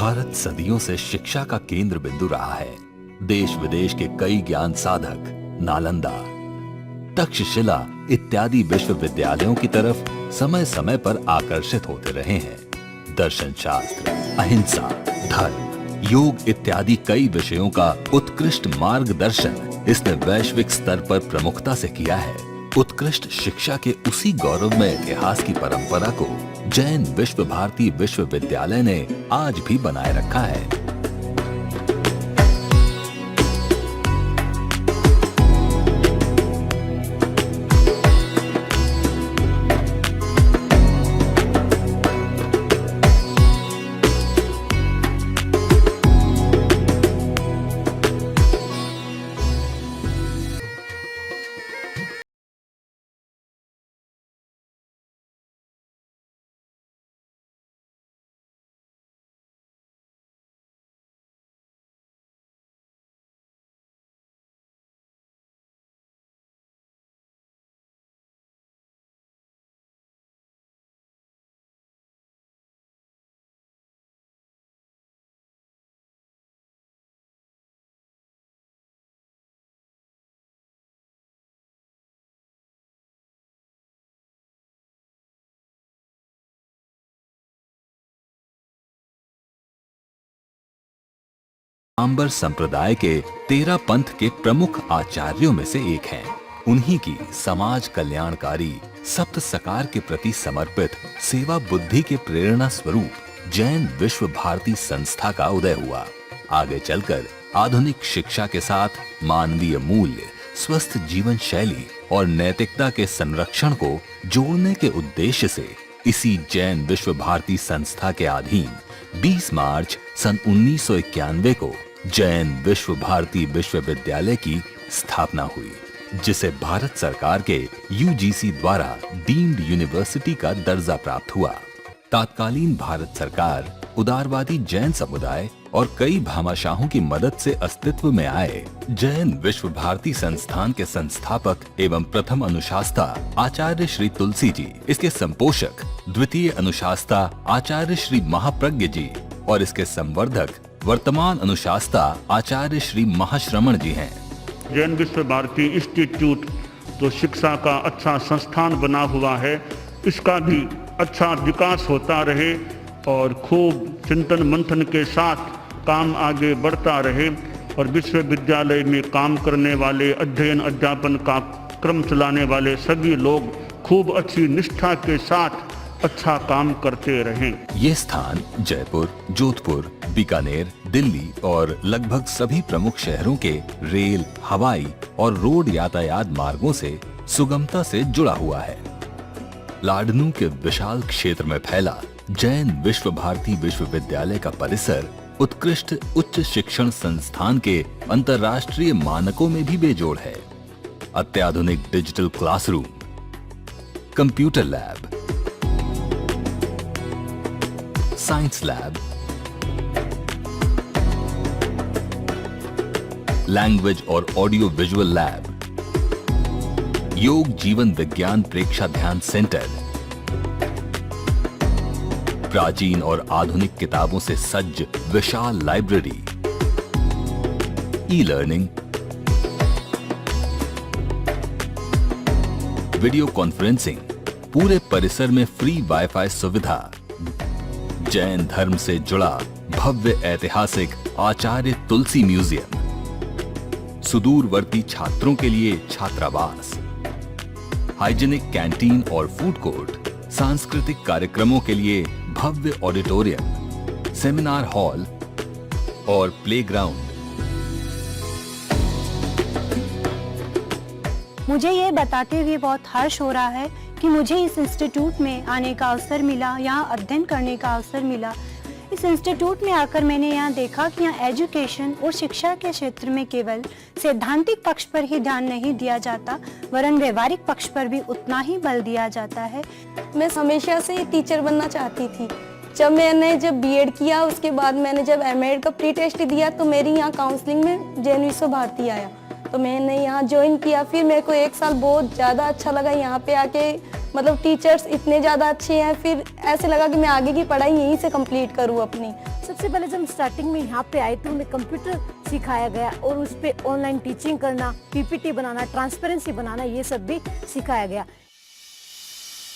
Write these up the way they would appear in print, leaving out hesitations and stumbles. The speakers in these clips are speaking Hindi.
भारत सदियों से शिक्षा का केंद्र बिंदु रहा है। देश विदेश के कई ज्ञान साधक नालंदा, तक्षशिला इत्यादि विश्वविद्यालयों की तरफ समय समय पर आकर्षित होते रहे हैं। दर्शन शास्त्र, अहिंसा, धर्म, योग इत्यादि कई विषयों का उत्कृष्ट मार्गदर्शन इसने वैश्विक स्तर पर प्रमुखता से किया है। उत्कृष्ट शिक्षा के उसी गौरवमय इतिहास की परंपरा को जैन विश्व भारती विश्वविद्यालय ने आज भी बनाए रखा है। आंबर संप्रदाय के 13 पंथ के प्रमुख आचार्यों में से एक हैं। उन्हीं की समाज कल्याणकारी सप्त सकार के प्रति समर्पित सेवा बुद्धि के प्रेरणा स्वरूप जैन विश्व भारती संस्था का उदय हुआ। आगे चलकर आधुनिक शिक्षा के साथ मानवीय मूल्य, स्वस्थ जीवन शैली और नैतिकता के संरक्षण को जोड़ने के उद्देश्य से इसी जैन विश्व भारती संस्था के अधीन 20 मार्च सन 1991 को जैन विश्व भारती विश्वविद्यालय की स्थापना हुई, जिसे भारत सरकार के यूजीसी द्वारा डीम्ड यूनिवर्सिटी का दर्जा प्राप्त हुआ। तत्कालीन भारत सरकार उदारवादी जैन समुदाय और कई भामाशाहों की मदद से अस्तित्व में आए जैन विश्व भारती संस्थान के संस्थापक एवं प्रथम अनुशास्ता आचार्य श्री तुलसी जी, इसके संपोषक द्वितीय अनुशास्ता आचार्य श्री महाप्रज्ञ जी और इसके संवर्धक वर्तमान अनुशास्ता आचार्य श्री महाश्रमण जी हैं। जैन विश्व भारती इंस्टीट्यूट तो शिक्षा का अच्छा संस्थान बना हुआ है, इसका भी अच्छा विकास होता रहे और खूब चिंतन मंथन के साथ काम आगे बढ़ता रहे और विश्वविद्यालय में काम करने वाले, अध्ययन अध्यापन का क्रम चलाने वाले सभी लोग खूब अच्छी निष्ठा के साथ अच्छा काम करते रहें। ये स्थान जयपुर, जोधपुर, बीकानेर, दिल्ली और लगभग सभी प्रमुख शहरों के रेल, हवाई और रोड यातायात मार्गों से सुगमता से जुड़ा हुआ है। लाडनू के विशाल क्षेत्र में फैला जैन विश्व भारती विश्वविद्यालय का परिसर उत्कृष्ट उच्च शिक्षण संस्थान के अंतर्राष्ट्रीय मानकों में भी बेजोड़ है। अत्याधुनिक digital classroom, computer lab, science lab, language और ऑडियो विजुअल लैब, योग जीवन विज्ञान प्रेक्षा ध्यान सेंटर, प्राचीन और आधुनिक किताबों से सज्ज विशाल library, e learning, video conferencing, पूरे परिसर में फ्री वाईफाई सुविधा, जैन धर्म से जुड़ा भव्य ऐतिहासिक आचार्य तुलसी म्यूजियम, सुदूरवर्ती छात्रों के लिए छात्रावास, हाइजीनिक कैंटीन और फूड कोर्ट, सांस्कृतिक कार्यक्रमों के लिए भव्य ऑडिटोरियम, सेमिनार हॉल और प्लेग्राउंड। मुझे ये बताते हुए बहुत हर्ष हो रहा है कि मुझे इस इंस्टीट्यूट में आने का अवसर मिला, यहाँ अध्ययन करने का अवसर मिला। इस इंस्टीट्यूट में आकर मैंने यहाँ देखा कि यहाँ एजुकेशन और शिक्षा के क्षेत्र में केवल सैद्धांतिक पक्ष पर ही ध्यान नहीं दिया जाता, वरन व्यवहारिक पक्ष पर भी उतना ही बल दिया जाता है। मैं हमेशा से टीचर बनना चाहती थी। जब बीएड किया, उसके बाद मैंने जब एमएड का प्री टेस्ट दिया तो मेरी यहाँ काउंसलिंग में जैन विश्व भारती आया, तो मैंने यहाँ ज्वाइन किया। फिर मेरे को 1 साल बहुत ज़्यादा अच्छा लगा। यहाँ पे आके मतलब टीचर्स इतने ज़्यादा अच्छे हैं, फिर ऐसे लगा कि मैं आगे की पढ़ाई यहीं से कंप्लीट करूँ अपनी। सबसे पहले जब स्टार्टिंग में यहाँ पे आए तो हमें कंप्यूटर सिखाया गया और उस पे ऑनलाइन टीचिंग करना, पीपीटी बनाना, ट्रांसपेरेंसी बनाना, ये सब भी सिखाया गया।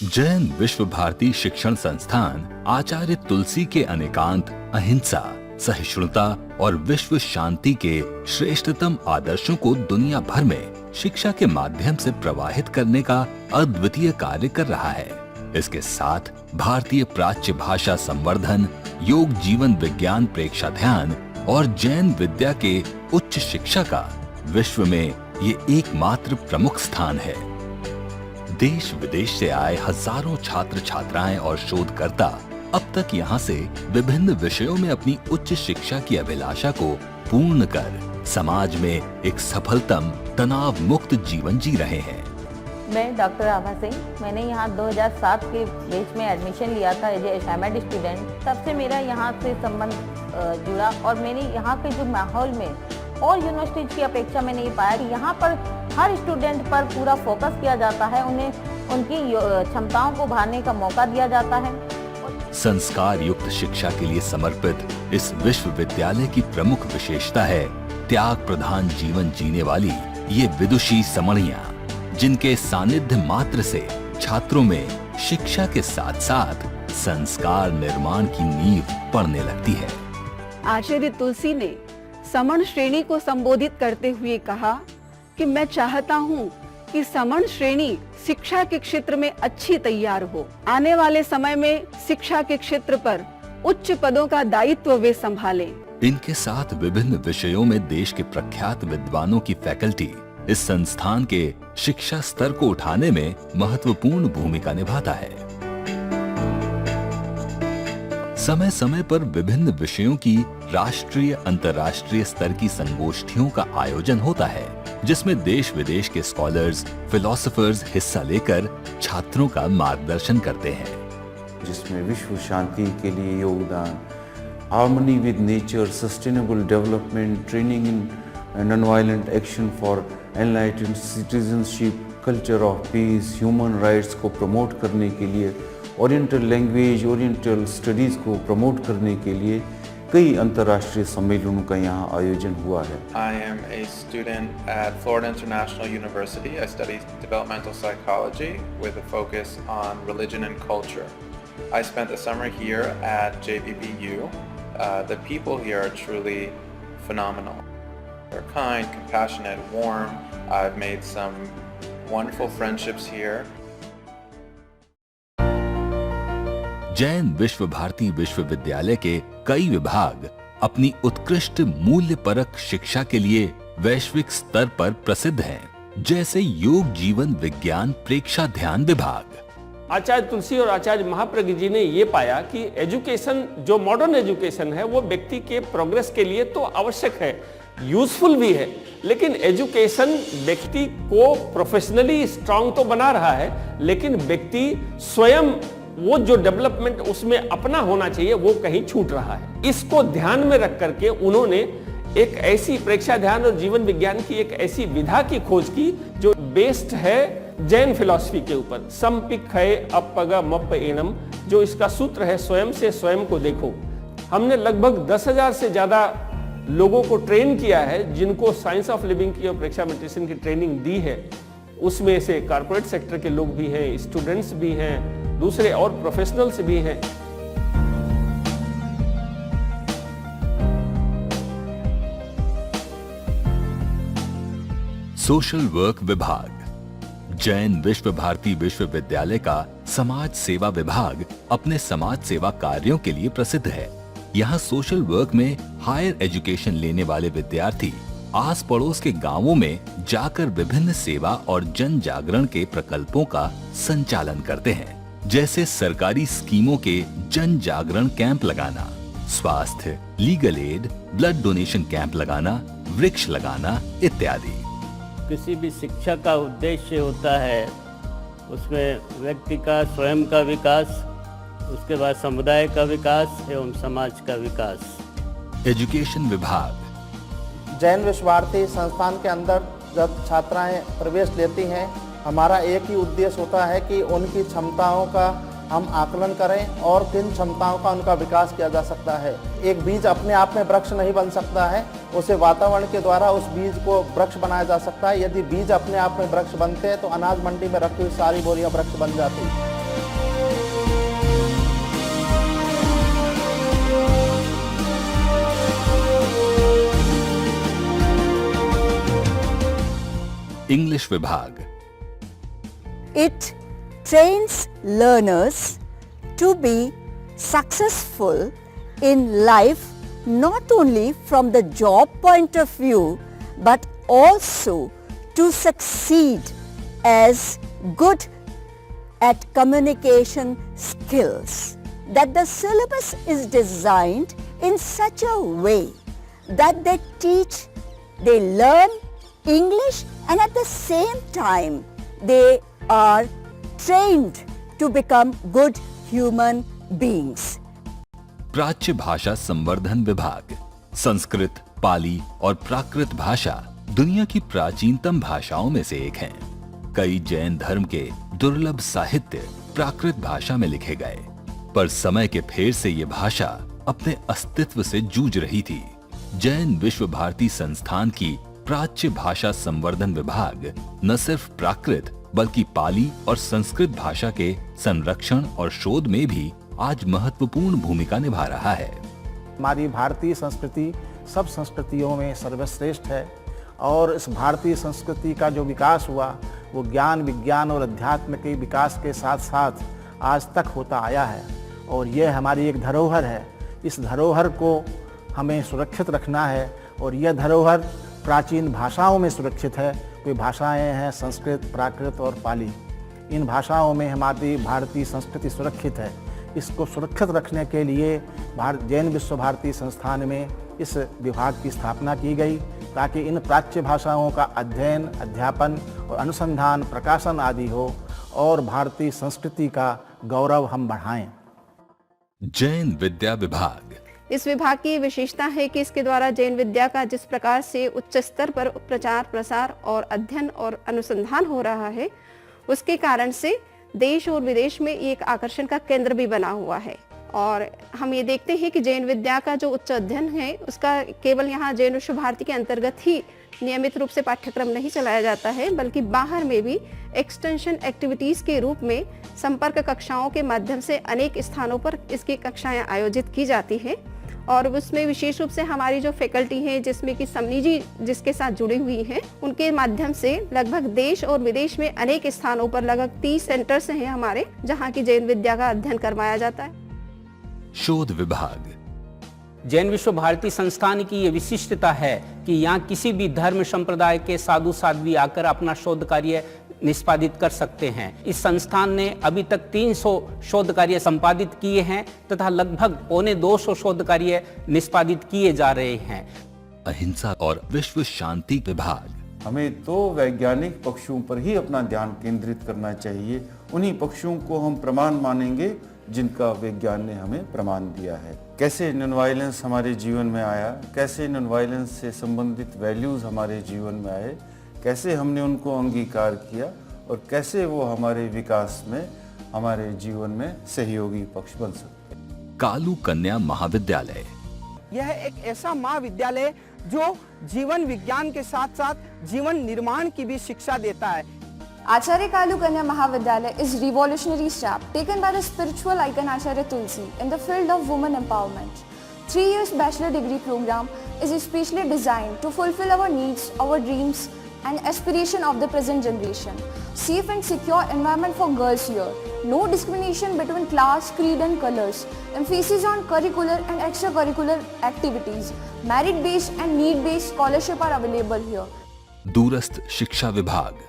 जैन विश्व भारती शिक्षण संस्थान आचार्य तुलसी के अनेकांत अहिंसा, सहिष्णुता और विश्व शांति के श्रेष्ठतम आदर्शों को दुनिया भर में शिक्षा के माध्यम से प्रवाहित करने का अद्वितीय कार्य कर रहा है। इसके साथ भारतीय प्राच्य भाषा संवर्धन, योग जीवन विज्ञान प्रेक्षाध्यान और जैन विद्या के उच्च शिक्षा का विश्व में ये एकमात्र प्रमुख स्थान है। देश विदेश से आए हजारों छात्र छात्राएं और शोधकर्ता अब तक यहाँ से विभिन्न विषयों में अपनी उच्च शिक्षा की अभिलाषा को पूर्ण कर समाज में एक सफलतम तनाव मुक्त जीवन जी रहे हैं। मैं डॉक्टर आभा सिंह, मैंने यहाँ 2007 के बैच में एडमिशन लिया था एज ए एमएड स्टूडेंट। तब से मेरा यहाँ से संबंध जुड़ा और मैंने यहाँ के जो माहौल में और यूनिवर्सिटीज की अपेक्षा मैंने ये पाया कि यहाँ पर हर स्टूडेंट पर पूरा फोकस किया जाता है, उन्हें उनकी क्षमताओं को उभारने का मौका दिया जाता है। संस्कार युक्त शिक्षा के लिए समर्पित इस विश्वविद्यालय की प्रमुख विशेषता है त्याग प्रधान जीवन जीने वाली ये विदुषी समणियां, जिनके सानिध्य मात्र से छात्रों में शिक्षा के साथ साथ संस्कार निर्माण की नींव पड़ने लगती है। आचार्य तुलसी ने समण श्रेणी को संबोधित करते हुए कहा कि मैं चाहता हूँ कि समण श्रेणी शिक्षा के क्षेत्र में अच्छी तैयार हो। आने वाले समय में शिक्षा के क्षेत्र पर उच्च पदों का दायित्व वे संभालें। इनके साथ विभिन्न विषयों में देश के प्रख्यात विद्वानों की फैकल्टी इस संस्थान के शिक्षा स्तर को उठाने में महत्वपूर्ण भूमिका निभाता है। समय समय पर विभिन्न विषयों की राष्ट्रीय अंतर्राष्ट्रीय स्तर की संगोष्ठियों का आयोजन होता है, जिसमें देश विदेश के स्कॉलर्स, फिलोसोफर्स हिस्सा लेकर छात्रों का मार्गदर्शन करते हैं, जिसमें विश्व शांति के लिए योगदान, harmony with nature, sustainable development, training in non violent action for enlightened citizenship, culture of peace, human rights को प्रमोट करने के लिए, ओरिएंटल लैंग्वेज, ओरिएंटल स्टडीज़ को प्रमोट करने के लिए कई अंतर्राष्ट्रीय सम्मेलनों का यहाँ आयोजन हुआ है। I am a student at Florida International University. I study developmental psychology with a focus on religion and culture. I spent the summer here at JVBU. The people here are truly phenomenal. They're kind, compassionate, warm. I've made some wonderful friendships here. Jain Vishwa Bharti विश्वविद्यालय के कई विभाग अपनी उत्कृष्ट मूल्य परक शिक्षा के लिए वैश्विक स्तर पर प्रसिद्ध हैं, जैसे योग जीवन विज्ञान प्रेक्षाध्यान विभाग। आचार्य तुलसी और आचार्य महाप्रज्ञ जी ने ये पाया कि एजुकेशन, जो मॉडर्न एजुकेशन है, वो व्यक्ति के प्रोग्रेस के लिए तो आवश्यक है, यूजफुल भी है, लेकिन एजुकेशन व्यक्ति को प्रोफेशनली स्ट्रांग तो बना रहा है, लेकिन व्यक्ति स्वयं वो जो डेवलपमेंट उसमें अपना होना चाहिए वो कहीं छूट रहा है। इसको ध्यान में रख करके उन्होंने एक ऐसी प्रेक्षाध्यान और जीवन विज्ञान की एक ऐसी विधा की खोज की जो बेस्ड है जैन फिलॉसफी के ऊपर। संपिक्खये अपग मप्प एनम, जो इसका सूत्र है स्वयं से स्वयं को देखो। हमने लगभग 10,000 से ज्यादा लोगों को ट्रेन किया है, जिनको साइंस ऑफ लिविंग की और प्रेक्षा मेडिटेशन की ट्रेनिंग दी है। उसमें से कॉर्पोरेट सेक्टर के लोग भी हैं, स्टूडेंट्स भी हैं, दूसरे और प्रोफेशनल्स भी हैं। सोशल वर्क विभाग। जैन विश्व भारती विश्वविद्यालय का समाज सेवा विभाग अपने समाज सेवा कार्यों के लिए प्रसिद्ध है। यहाँ सोशल वर्क में हायर एजुकेशन लेने वाले विद्यार्थी आस पड़ोस के गांवों में जाकर विभिन्न सेवा और जन जागरण के प्रकल्पों का संचालन करते हैं, जैसे सरकारी स्कीमों के जन जागरण कैंप लगाना, स्वास्थ्य, legal aid, blood donation camp लगाना, वृक्ष लगाना इत्यादि। किसी भी शिक्षा का उद्देश्य होता है उसमें व्यक्ति का स्वयं का विकास, उसके बाद समुदाय का विकास एवं समाज का विकास। एजुकेशन विभाग। जैन विश्व भारती संस्थान के अंदर जब छात्राएं प्रवेश लेती हैं, हमारा एक ही उद्देश्य होता है कि उनकी क्षमताओं का हम आकलन करें और किन क्षमताओं का उनका विकास किया जा सकता है। एक बीज अपने आप में वृक्ष नहीं बन सकता है, उसे वातावरण के द्वारा उस बीज को वृक्ष बनाया जा सकता है। यदि बीज अपने आप में वृक्ष बनते हैं तो अनाज मंडी में रखी हुई सारी बोरियां वृक्ष बन जाती हैं। इंग्लिश विभाग। It trains learners to be successful in life not only from the job point of view but also to succeed as good at communication skills. That the syllabus is designed in such a way that they learn English and at the same time they are trained to become good human beings. प्राच्य भाषा संवर्धन विभाग। संस्कृत, पाली और प्राकृत भाषा दुनिया की प्राचीनतम भाषाओं में से एक हैं। कई जैन धर्म के दुर्लभ साहित्य प्राकृत भाषा में लिखे गए, पर समय के फेर से ये भाषा अपने अस्तित्व से जूझ रही थी। जैन विश्व भारती संस्थान की प्राच्य भाषा संवर्धन विभाग न सिर्फ प्राकृत बल्कि पाली और संस्कृत भाषा के संरक्षण और शोध में भी आज महत्वपूर्ण भूमिका निभा रहा है। हमारी भारतीय संस्कृति सब संस्कृतियों में सर्वश्रेष्ठ है और इस भारतीय संस्कृति का जो विकास हुआ वो ज्ञान, विज्ञान और अध्यात्म के विकास के साथ साथ आज तक होता आया है और यह हमारी एक धरोहर है। इस धरोहर को हमें सुरक्षित रखना है और यह धरोहर प्राचीन भाषाओं में सुरक्षित है। वे भाषाएं हैं संस्कृत, प्राकृत और पाली। इन भाषाओं में हमारी भारतीय संस्कृति सुरक्षित है। इसको सुरक्षित रखने के लिए जैन विश्व भारती संस्थान में इस विभाग की स्थापना की गई ताकि इन प्राच्य भाषाओं का अध्ययन, अध्यापन और अनुसंधान, प्रकाशन आदि हो और भारतीय संस्कृति का गौरव हम बढ़ाएं। जैन विद्या विभाग। इस विभाग की विशेषता है कि इसके द्वारा जैन विद्या का जिस प्रकार से उच्च स्तर पर प्रचार, प्रसार और अध्ययन और अनुसंधान हो रहा है, उसके कारण से देश और विदेश में एक आकर्षण का केंद्र भी बना हुआ है। और हम ये देखते हैं कि जैन विद्या का जो उच्च अध्ययन है उसका केवल यहाँ जैन विश्व भारती के अंतर्गत ही नियमित रूप से पाठ्यक्रम नहीं चलाया जाता है, बल्कि बाहर में भी एक्सटेंशन एक्टिविटीज़ के रूप में संपर्क कक्षाओं के माध्यम से अनेक स्थानों पर इसकी कक्षाएं आयोजित की जाती हैं। और उसमें विशेष रूप से हमारी जो फैकल्टी है जिसमें कि समनी जी जिसके साथ जुड़ी हुई हैं, उनके माध्यम से लगभग देश और विदेश में अनेक स्थानों पर लगभग 30 सेंटर्स हैं हमारे जहां की जैन विद्या का अध्ययन करवाया जाता है। शोध विभाग। जैन विश्व भारती संस्थान की ये विशिष्टता है कि यहाँ किसी भी धर्म संप्रदाय के साधु साध्वी आकर अपना शोध कार्य निष्पादित कर सकते हैं। इस संस्थान ने अभी तक 300 शोध कार्य संपादित किए हैं तथा लगभग 250 शोध कार्य निष्पादित किए जा रहे हैं। अहिंसा और विश्व शांति विभाग। हमें तो वैज्ञानिक पक्षों पर ही अपना ध्यान केंद्रित करना चाहिए। उन्हीं पक्षों को हम प्रमाण मानेंगे जिनका विज्ञान ने हमें प्रमाण दिया है। कैसे नॉन वायलेंस हमारे जीवन में आया, कैसे नॉन वायलेंस से संबंधित वैल्यूज हमारे जीवन में आए, कैसे हमने उनको अंगीकार किया और कैसे वो हमारे विकास में, हमारे जीवन में सहयोगी पक्ष बन सकते हैं। कालू कन्या महाविद्यालय। यह एक ऐसा महाविद्यालय जो जीवन विज्ञान के साथ साथ जीवन निर्माण की भी शिक्षा देता है। Acharya Kalu Kanya Mahavidyalaya is revolutionary step taken by the spiritual icon Acharya Tulsi in the field of women empowerment. 3 years bachelor degree program is especially designed to fulfill our needs, our dreams and aspiration of the present generation. Safe and secure environment for girls here. No discrimination between class, creed and colors. Emphasis on curricular and extracurricular activities. Merit-based and need-based scholarship are available here. दूरस्थ शिक्षा विभाग।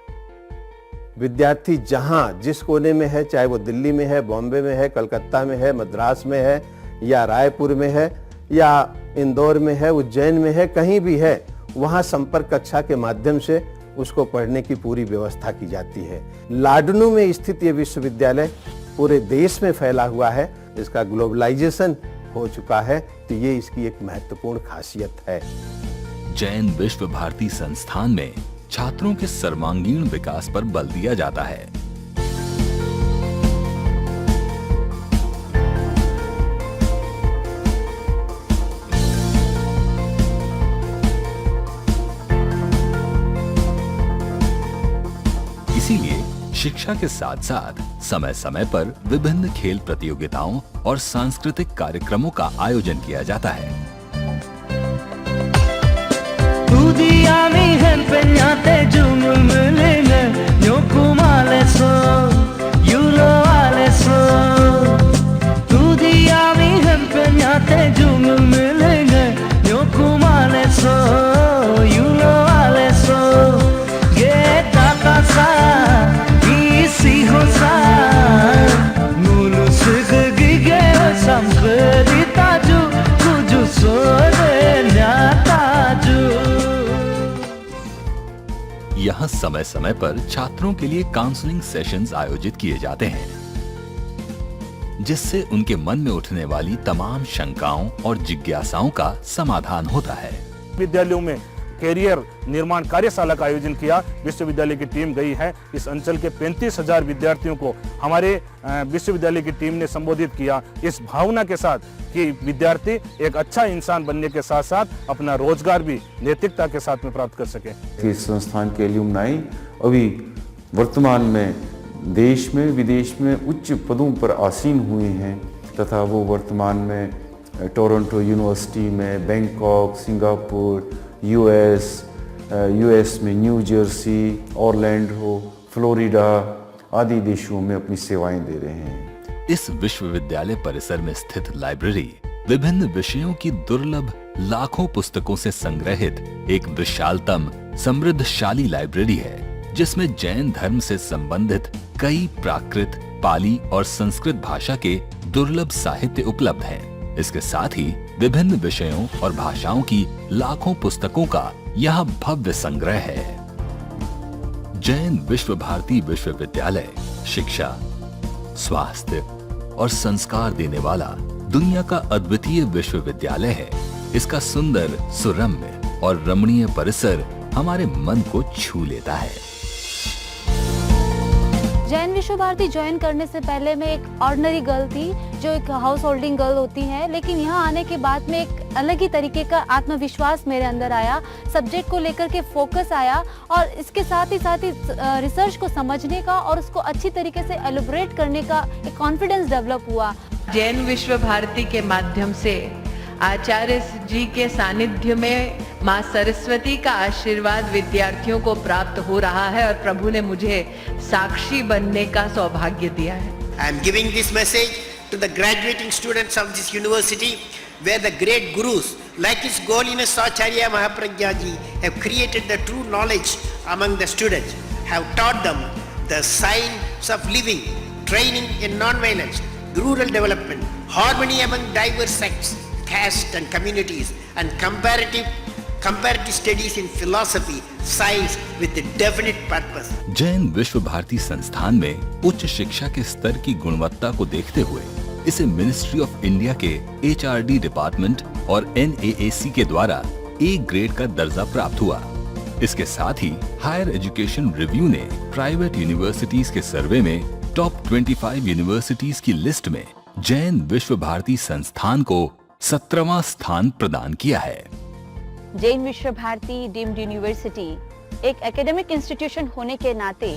विद्यार्थी जहाँ जिस कोने में है, चाहे वो दिल्ली में है, बॉम्बे में है, कलकत्ता में है, मद्रास में है या रायपुर में है या इंदौर में है, उज्जैन में है, कहीं भी है, वहाँ संपर्क कक्षा के माध्यम से उसको पढ़ने की पूरी व्यवस्था की जाती है। लाडनू में स्थित ये विश्वविद्यालय पूरे देश में फैला हुआ है, इसका ग्लोबलाइजेशन हो चुका है, तो ये इसकी एक महत्वपूर्ण खासियत है। जैन विश्व भारती संस्थान में छात्रों के सर्वांगीण विकास पर बल दिया जाता है। इसीलिए शिक्षा के साथ साथ समय समय पर विभिन्न खेल प्रतियोगिताओं और सांस्कृतिक कार्यक्रमों का आयोजन किया जाता है। यहाँ समय समय पर छात्रों के लिए काउंसलिंग सेशंस आयोजित किए जाते हैं, जिससे उनके मन में उठने वाली तमाम शंकाओं और जिज्ञासाओं का समाधान होता है। विद्यालयों में कैरियर निर्माण कार्यशाला का आयोजन किया। विश्वविद्यालय की टीम गई है। इस अंचल के 35,000 विद्यार्थियों को हमारे विश्वविद्यालय की टीम ने संबोधित किया, इस भावना के साथ कि विद्यार्थी एक अच्छा इंसान बनने के साथ साथ अपना रोजगार भी नैतिकता के साथ में प्राप्त कर सके। इस संस्थान के एल्यूमनाई अभी वर्तमान में देश में विदेश में उच्च पदों पर आसीन हुए हैं तथा वो वर्तमान में टोरंटो यूनिवर्सिटी में, बैंकॉक, सिंगापुर, यूएस में न्यू जर्सी, ऑरलैंडो, फ्लोरिडा आदि देशों में अपनी सेवाएं दे रहे हैं। इस विश्वविद्यालय परिसर में स्थित लाइब्रेरी विभिन्न विषयों की दुर्लभ लाखों पुस्तकों से संग्रहित एक विशालतम समृद्धशाली लाइब्रेरी है, जिसमें जैन धर्म से संबंधित कई प्राकृत, पाली और संस्कृत भाषा के दुर्लभ साहित्य उपलब्ध हैं। इसके साथ ही विभिन्न विषयों और भाषाओं की लाखों पुस्तकों का यह भव्य संग्रह है। जैन विश्व भारती विश्वविद्यालय शिक्षा, स्वास्थ्य और संस्कार देने वाला दुनिया का अद्वितीय विश्वविद्यालय है। इसका सुंदर, सुरम्य और रमणीय परिसर हमारे मन को छू लेता है। जैन विश्व भारती ज्वाइन करने से पहले मैं एक ऑर्डिनरी गर्ल थी, जो एक हाउस होल्डिंग गर्ल होती है, लेकिन यहाँ आने के बाद में एक अलग ही तरीके का आत्मविश्वास मेरे अंदर आया, सब्जेक्ट को लेकर के फोकस आया और इसके साथ ही रिसर्च को समझने का और उसको अच्छी तरीके से एलिब्रेट करने का एक कॉन्फिडेंस डेवलप हुआ। जैन विश्व भारती के माध्यम से आचार्य जी के सानिध्य में माँ सरस्वती का आशीर्वाद विद्यार्थियों को प्राप्त हो रहा है और प्रभु ने मुझे साक्षी बनने का सौभाग्य दिया है। I am giving this message to the graduating students of this university, where the great gurus like His Holiness Acharya Mahapragya Ji have created the true knowledge among the students, have taught them the science of living, training in non-violence, rural development, harmony among diverse sects, caste and communities, and comparative studies in philosophy, science with a definite purpose. Jain Vishwa Bharti संस्थान में उच्च शिक्षा के स्तर की गुणवत्ता को देखते हुए इसे मिनिस्ट्री ऑफ इंडिया के HRD डिपार्टमेंट और NAAC के द्वारा A ग्रेड का दर्जा प्राप्त हुआ। इसके साथ ही हायर एजुकेशन रिव्यू ने प्राइवेट यूनिवर्सिटीज के सर्वे में टॉप 25 यूनिवर्सिटीज की लिस्ट में जैन विश्व भारती संस्थान को 17वां स्थान प्रदान किया है। जैन विश्व भारती डीम्ड यूनिवर्सिटी एक एकेडमिक इंस्टीट्यूशन होने के नाते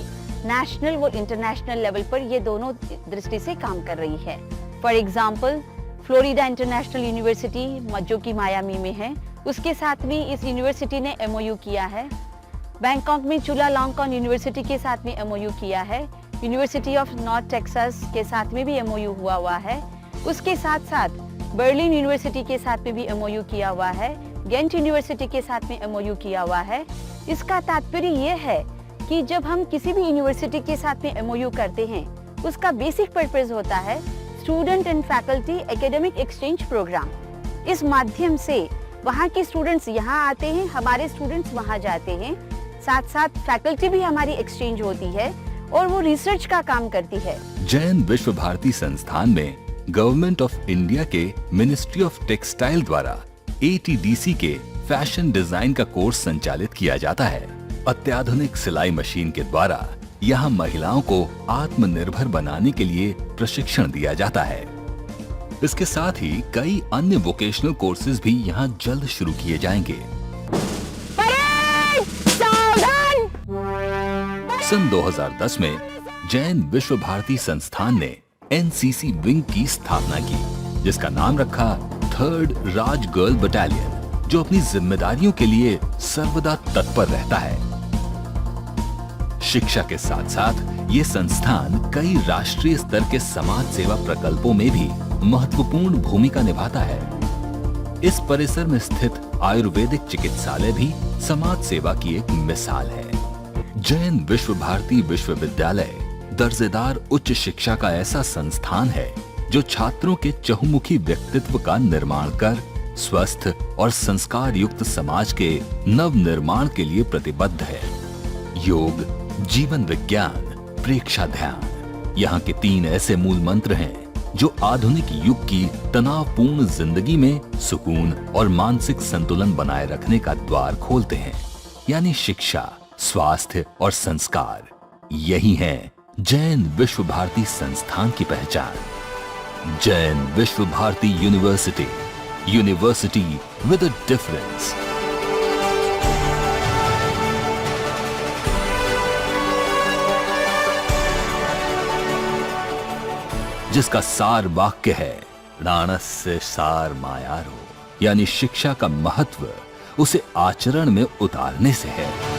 नेशनल व इंटरनेशनल लेवल पर ये दोनों दृष्टि से काम कर रही है। For example Florida international university जो कि मायामी में है, उसके साथ भी इस यूनिवर्सिटी ने MOU किया है। बैंकॉक में चुलालॉन्गकॉन यूनिवर्सिटी के साथ में MOU किया है। यूनिवर्सिटी ऑफ नॉर्थ टेक्सास के साथ में भी MOU हुआ है। उसके साथ साथ बर्लिन यूनिवर्सिटी के साथ में भी MOU किया हुआ है। गेंट यूनिवर्सिटी के साथ में MOU किया हुआ है। इसका तात्पर्य ये है कि जब हम किसी भी यूनिवर्सिटी के साथ में MOU करते हैं, उसका बेसिक पर्पस होता है student and faculty academic exchange programme. इस माध्यम से वहाँ के स्टूडेंट्स यहाँ आते हैं, हमारे स्टूडेंट्स वहाँ जाते हैं, साथ साथ फैकल्टी भी हमारी एक्सचेंज होती है और वो रिसर्च का काम करती है। जैन विश्व भारती संस्थान में गवर्नमेंट ऑफ इंडिया के मिनिस्ट्री ऑफ टेक्सटाइल द्वारा ATDC के फैशन डिजाइन का कोर्स संचालित किया जाता है। अत्याधुनिक सिलाई मशीन के द्वारा यहाँ महिलाओं को आत्मनिर्भर बनाने के लिए प्रशिक्षण दिया जाता है। इसके साथ ही कई अन्य वोकेशनल कोर्सेज भी यहाँ जल्द शुरू किए जाएंगे। सन 2010 में जैन विश्व भारती संस्थान ने एनसीसी विंग की स्थापना की, जिसका नाम रखा 3rd राज गर्ल बटालियन, जो अपनी जिम्मेदारियों के लिए सर्वदा तत्पर रहता है। शिक्षा के साथ साथ ये संस्थान कई राष्ट्रीय स्तर के समाज सेवा प्रकल्पों में भी महत्वपूर्ण भूमिका निभाता है। इस परिसर में स्थित आयुर्वेदिक चिकित्सालय भी समाज सेवा की एक मिसाल है। जैन विश्व भारती विश्वविद्यालय दर्जेदार उच्च शिक्षा का ऐसा संस्थान है जो छात्रों के चहुमुखी व्यक्तित्व का निर्माण कर स्वस्थ और संस्कार युक्त समाज के नव निर्माण के लिए प्रतिबद्ध है। योग, जीवन विज्ञान, प्रेक्षा ध्यान, यहाँ के 3 ऐसे मूल मंत्र हैं जो आधुनिक युग की तनावपूर्ण जिंदगी में सुकून और मानसिक संतुलन बनाए रखने का द्वार खोलते हैं, यानी शिक्षा, स्वास्थ्य और संस्कार। यही है जैन विश्व भारती संस्थान की पहचान। Jain Vishwa Bharati university, university with a difference. जिसका सार वाक्य है राणस्य सार मायारो, यानी शिक्षा का महत्व उसे आचरण में उतारने से है।